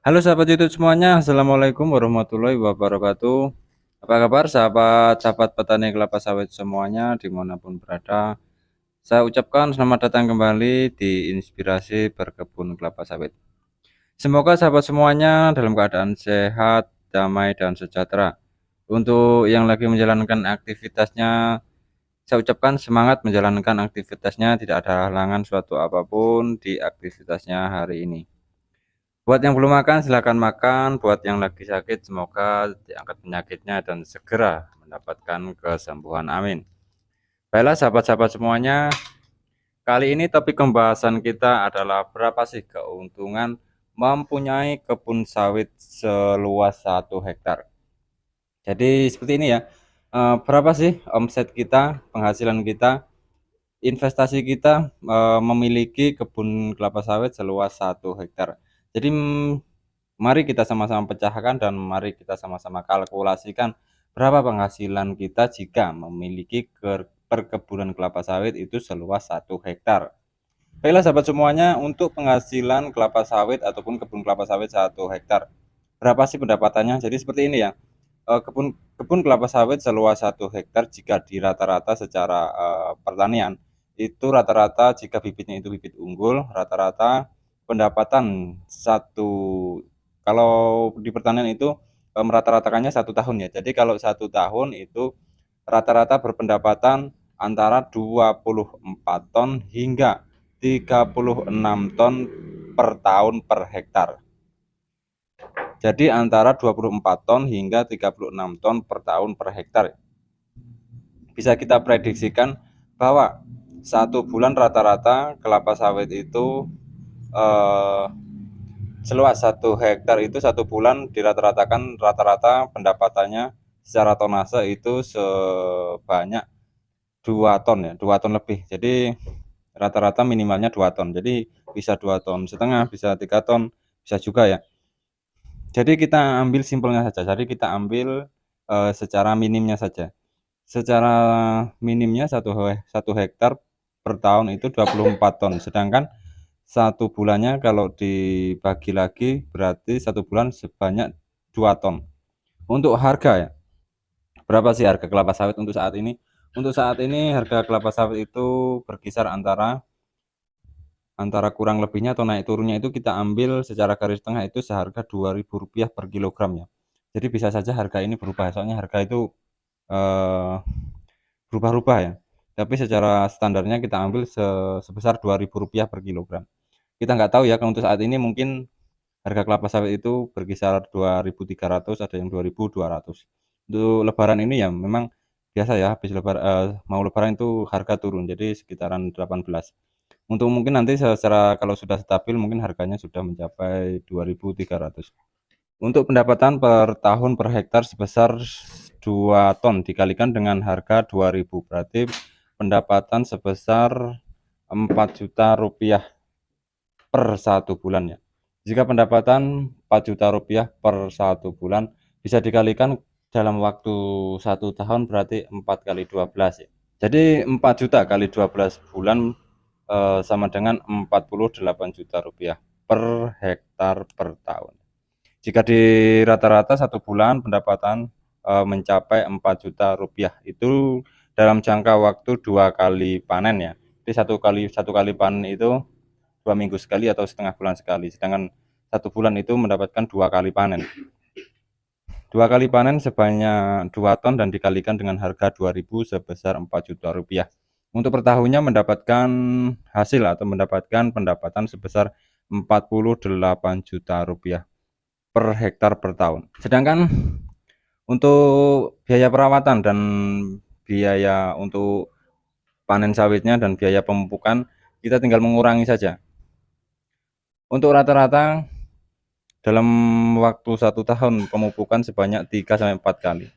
Halo sahabat YouTube semuanya, Assalamualaikum warahmatullahi wabarakatuh. Apa kabar sahabat-sahabat petani kelapa sawit semuanya dimanapun berada. Saya ucapkan selamat datang kembali di Inspirasi Berkebun Kelapa Sawit. Semoga sahabat semuanya dalam keadaan sehat, damai, dan sejahtera. Untuk yang lagi menjalankan aktivitasnya, saya ucapkan semangat menjalankan aktivitasnya, tidak ada halangan suatu apapun di aktivitasnya hari ini. Buat yang belum makan silahkan makan, buat yang lagi sakit semoga diangkat penyakitnya dan segera mendapatkan kesembuhan, amin. Baiklah sahabat-sahabat semuanya, kali ini topik pembahasan kita adalah berapa sih keuntungan mempunyai kebun sawit seluas 1 hektar. Jadi seperti ini ya, berapa sih omset kita, penghasilan kita, investasi kita memiliki kebun kelapa sawit seluas 1 hektar. Jadi mari kita sama-sama pecahkan dan mari kita sama-sama kalkulasikan berapa penghasilan kita jika memiliki perkebunan kelapa sawit itu seluas 1 hektar. Baiklah sahabat semuanya, untuk penghasilan kelapa sawit ataupun kebun kelapa sawit 1 hektar, berapa sih pendapatannya? Jadi seperti ini ya, kebun kebun kelapa sawit seluas 1 hektar jika di rata-rata secara pertanian itu rata-rata jika bibitnya itu bibit unggul, rata-rata pendapatan satu, kalau di pertanian itu rata-ratakannya 1 tahun ya. Jadi kalau 1 tahun itu rata-rata berpendapatan antara 24 ton hingga 36 ton per tahun per hektar. Jadi antara 24 ton hingga 36 ton per tahun per hektar. Bisa kita prediksikan bahwa 1 bulan rata-rata kelapa sawit itu eh, seluas 1 hektar itu 1 bulan dirata-ratakan rata-rata pendapatannya secara tonase itu sebanyak 2 ton ya, 2 ton lebih. Jadi rata-rata minimalnya 2 ton. Jadi bisa 2,5 ton, bisa 3 ton, bisa juga ya. Jadi kita ambil simpelnya saja. Jadi kita ambil secara minimnya saja. Secara minimnya 1 hektar per tahun itu 24 ton. Sedangkan 1 bulannya kalau dibagi lagi berarti 1 bulan sebanyak 2 ton. Untuk harga ya, berapa sih harga kelapa sawit untuk saat ini? Untuk saat ini harga kelapa sawit itu berkisar antara kurang lebihnya atau naik turunnya itu kita ambil secara garis tengah itu seharga Rp2.000 per kilogram ya. Jadi bisa saja harga ini berubah, soalnya harga itu eh, berubah-ubah ya. Tapi secara standarnya kita ambil sebesar Rp2.000 per kilogram. Kita nggak tahu ya, kalau untuk saat ini mungkin harga kelapa sawit itu berkisar 2.300, ada yang 2.200. Untuk lebaran ini ya memang biasa ya, habis mau lebaran itu harga turun, jadi sekitaran 18. Untuk mungkin nanti secara kalau sudah stabil mungkin harganya sudah mencapai 2.300. Untuk pendapatan per tahun per hektar sebesar 2 ton dikalikan dengan harga 2.000 berarti pendapatan sebesar 4 juta rupiah per 1 bulan ya. Jika pendapatan 4 juta rupiah per 1 bulan bisa dikalikan dalam waktu 1 tahun berarti 4 kali 12 ya. Jadi 4 juta kali 12 bulan sama dengan 48 juta rupiah per hektar per tahun. Jika di rata-rata 1 bulan pendapatan mencapai 4 juta rupiah itu dalam jangka waktu 2 kali panen ya. Jadi satu kali panen itu 2 minggu sekali atau setengah bulan sekali. Sedangkan 1 bulan itu mendapatkan 2 kali panen. 2 kali panen sebanyak 2 ton dan dikalikan dengan harga 2.000 sebesar 4 juta rupiah. Untuk per tahunnya mendapatkan hasil atau mendapatkan pendapatan sebesar 48 juta rupiah per hektar per tahun. Sedangkan untuk biaya perawatan dan biaya untuk panen sawitnya dan biaya pemupukan kita tinggal mengurangi saja. Untuk rata-rata dalam waktu 1 tahun pemupukan sebanyak 3-4 kali.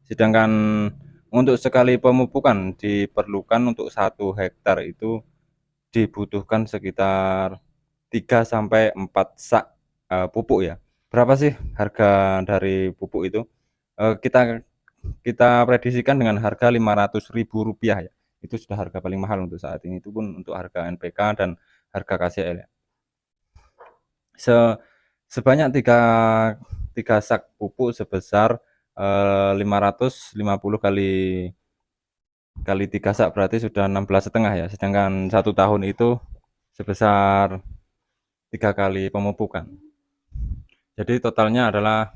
Sedangkan untuk sekali pemupukan diperlukan untuk 1 hektar itu dibutuhkan sekitar 3-4 sak pupuk ya. Berapa sih harga dari pupuk itu? Kita kita prediksikan dengan harga Rp500.000 ya. Itu sudah harga paling mahal untuk saat ini. Itu pun untuk harga NPK dan harga KCL ya. sebanyak tiga sak pupuk sebesar 550 kali 3 sak berarti sudah 16,5 ya, sedangkan 1 tahun itu sebesar 3 kali pemupukan. Jadi totalnya adalah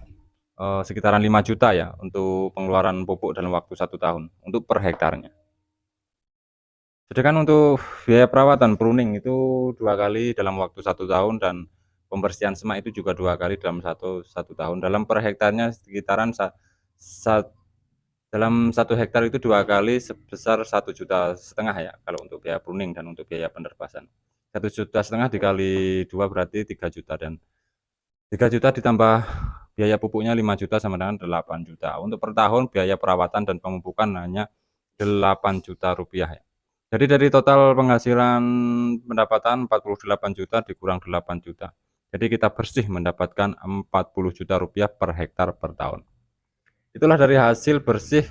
sekitaran 5 juta ya untuk pengeluaran pupuk dalam waktu 1 tahun untuk per hektarnya. Sedangkan untuk biaya perawatan pruning itu 2 kali dalam waktu 1 tahun dan pembersihan semak itu juga 2 kali dalam satu tahun. Dalam per hektarnya sekitaran sa sa dalam 1 hektar itu 2 kali sebesar 1,5 juta ya kalau untuk biaya pruning dan untuk biaya penerbasan. 1,5 juta dikali 2 berarti 3 juta dan 3 juta ditambah biaya pupuknya 5 juta sama dengan 8 juta. Untuk per tahun biaya perawatan dan pemupukan hanya 8 juta rupiah ya. Jadi dari total penghasilan pendapatan 48 juta dikurang 8 juta. Jadi kita bersih mendapatkan 40 juta rupiah per hektar per tahun. Itulah dari hasil bersih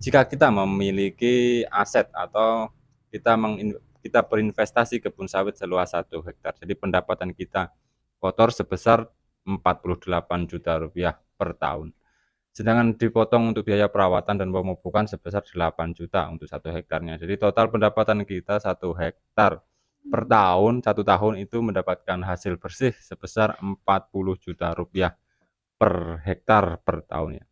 jika kita memiliki aset atau kita berinvestasi kebun sawit seluas 1 hektar. Jadi pendapatan kita kotor sebesar 48 juta rupiah per tahun. Sedangkan dipotong untuk biaya perawatan dan pemupukan sebesar 8 juta untuk 1 hektarnya. Jadi total pendapatan kita 1 hektar per tahun, 1 tahun itu mendapatkan hasil bersih sebesar 40 juta rupiah per hektar per tahun ya.